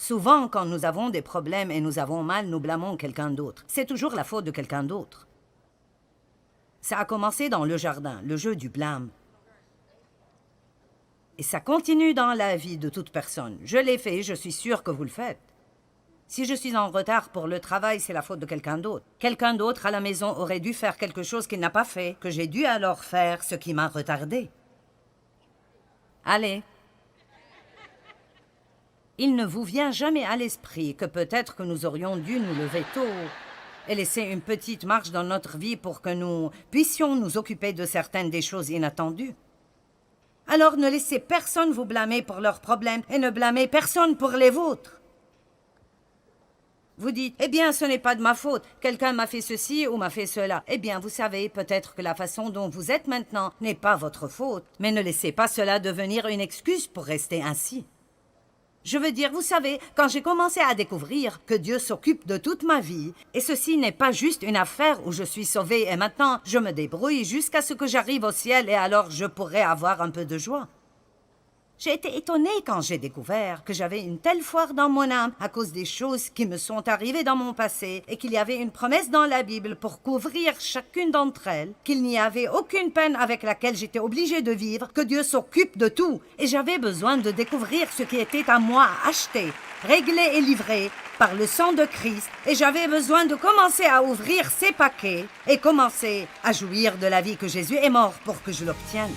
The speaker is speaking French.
Souvent, quand nous avons des problèmes et nous avons mal, nous blâmons quelqu'un d'autre. C'est toujours la faute de quelqu'un d'autre. Ça a commencé dans le jardin, le jeu du blâme. Et ça continue dans la vie de toute personne. Je l'ai fait, je suis sûre que vous le faites. Si je suis en retard pour le travail, c'est la faute de quelqu'un d'autre. Quelqu'un d'autre à la maison aurait dû faire quelque chose qu'il n'a pas fait, que j'ai dû alors faire, ce qui m'a retardé. Allez. Il ne vous vient jamais à l'esprit que peut-être que nous aurions dû nous lever tôt et laisser une petite marche dans notre vie pour que nous puissions nous occuper de certaines des choses inattendues. Alors ne laissez personne vous blâmer pour leurs problèmes et ne blâmez personne pour les vôtres. Vous dites, eh bien, ce n'est pas de ma faute, quelqu'un m'a fait ceci ou m'a fait cela. Eh bien, vous savez, peut-être que la façon dont vous êtes maintenant n'est pas votre faute, mais ne laissez pas cela devenir une excuse pour rester ainsi. Je veux dire, vous savez, quand j'ai commencé à découvrir que Dieu s'occupe de toute ma vie, et ceci n'est pas juste une affaire où je suis sauvée et maintenant je me débrouille jusqu'à ce que j'arrive au ciel et alors je pourrai avoir un peu de joie. J'ai été étonnée quand j'ai découvert que j'avais une telle foi dans mon âme à cause des choses qui me sont arrivées dans mon passé et qu'il y avait une promesse dans la Bible pour couvrir chacune d'entre elles, qu'il n'y avait aucune peine avec laquelle j'étais obligée de vivre, que Dieu s'occupe de tout. Et j'avais besoin de découvrir ce qui était à moi acheté, réglé et livré par le sang de Christ. Et j'avais besoin de commencer à ouvrir ces paquets et commencer à jouir de la vie que Jésus est mort pour que je l'obtienne.